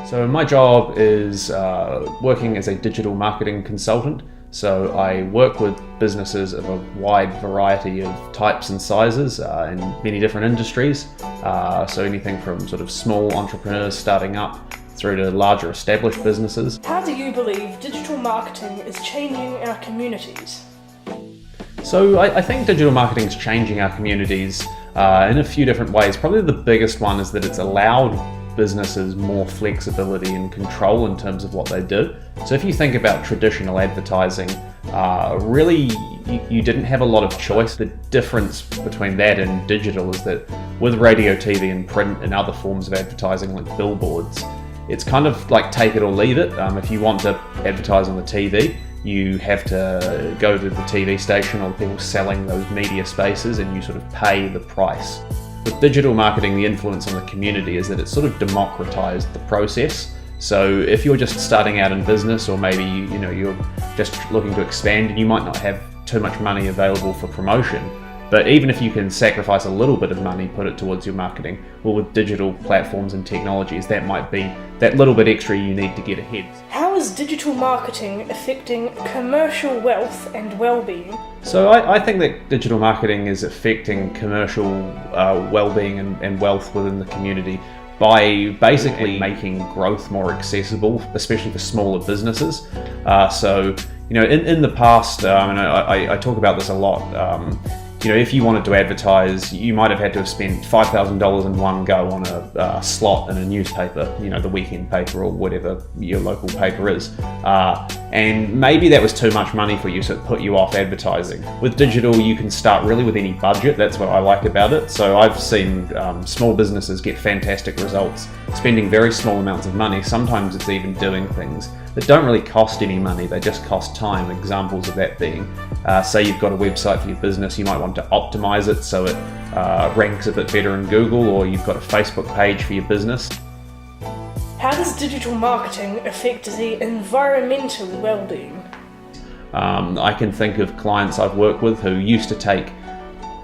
So my job is working as a digital marketing consultant. So I work with businesses of a wide variety of types and sizes in many different industries. So anything from sort of small entrepreneurs starting up through to larger established businesses. How do you believe digital marketing is changing our communities? So I think digital marketing is changing our communities in a few different ways. Probably the biggest one is that it's allowed businesses more flexibility and control in terms of what they do. So if you think about traditional advertising, really you didn't have a lot of choice. The difference between that and digital is that with radio, TV and print and other forms of advertising like billboards, it's kind of like take it or leave it. If you want to advertise on the TV, you have to go to the TV station or the people selling those media spaces and you sort of pay the price. With digital marketing, the influence on the community is that it's sort of democratized the process. So if you're just starting out in business, or maybe you're just looking to expand and you might not have too much money available for promotion, but even if you can sacrifice a little bit of money, put it towards your marketing, well, with digital platforms and technologies, that might be that little bit extra you need to get ahead. How is digital marketing affecting commercial wealth and well-being? So I think that digital marketing is affecting commercial well-being and wealth within the community by basically making growth more accessible, especially for smaller businesses. So in the past, and I talk about this a lot, if you wanted to advertise, you might have had to have spent $5,000 in one go on a slot in a newspaper, the weekend paper or whatever your local paper is. And maybe that was too much money for you, so it put you off advertising. With digital, you can start really with any budget. That's what I like about it. So I've seen small businesses get fantastic results, spending very small amounts of money. Sometimes it's even doing things that don't really cost any money, they just cost time. Examples of that being, say you've got a website for your business, you might want to optimize it so it ranks a bit better in Google, or you've got a Facebook page for your business. How does digital marketing affect the environmental well-being? I can think of clients I've worked with who used to take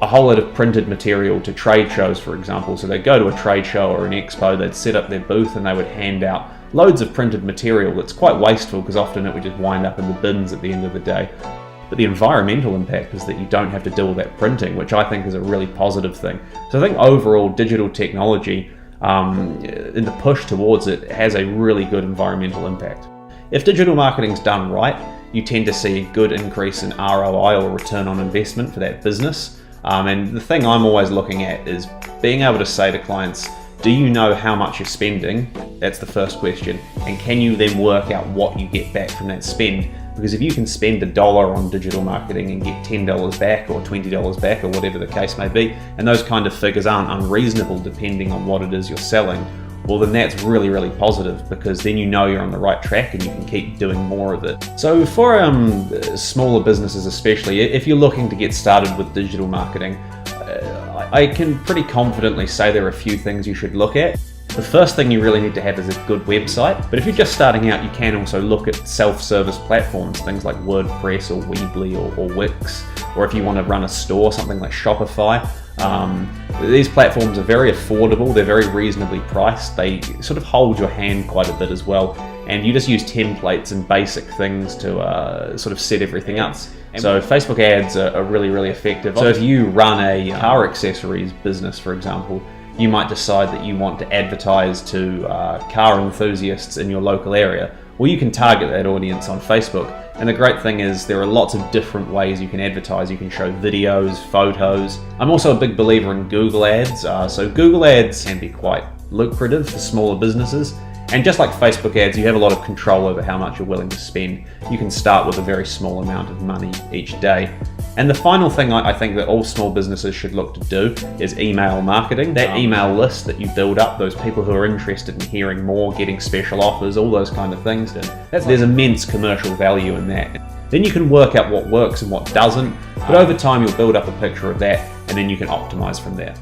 a whole lot of printed material to trade shows, for example. So they'd go to a trade show or an expo, they'd set up their booth and they would hand out loads of printed material that's quite wasteful because often it would just wind up in the bins at the end of the day. But the environmental impact is that you don't have to do all that printing, which I think is a really positive thing. So I think overall digital technology, in the push towards it, has a really good environmental impact. If digital marketing's done right, you tend to see a good increase in ROI, or return on investment, for that business. And the thing I'm always looking at is being able to say to clients, do you know how much you're spending? That's the first question. And can you then work out what you get back from that spend? Because if you can spend $1 on digital marketing and get $10 back or $20 back or whatever the case may be, and those kind of figures aren't unreasonable depending on what it is you're selling, well then that's really, really positive, because then you know you're on the right track and you can keep doing more of it. So for smaller businesses especially, if you're looking to get started with digital marketing, I can pretty confidently say there are a few things you should look at. The first thing you really need to have is a good website, but if you're just starting out, you can also look at self-service platforms, things like WordPress or Weebly or Wix, or if you want to run a store, something like Shopify. These platforms are very affordable, they're very reasonably priced, they sort of hold your hand quite a bit as well, and you just use templates and basic things to sort of set everything up. So Facebook ads are really, really effective. So if you run a car accessories business, for example, you might decide that you want to advertise to car enthusiasts in your local area. Well, you can target that audience on Facebook. And the great thing is there are lots of different ways you can advertise. You can show videos, photos. I'm also a big believer in Google ads. So Google ads can be quite lucrative for smaller businesses. And just like Facebook ads, you have a lot of control over how much you're willing to spend. You can start with a very small amount of money each day. And the final thing I think that all small businesses should look to do is email marketing. That email list that you build up, those people who are interested in hearing more, getting special offers, all those kind of things. There's immense commercial value in that. Then you can work out what works and what doesn't, but over time you'll build up a picture of that and then you can optimize from there.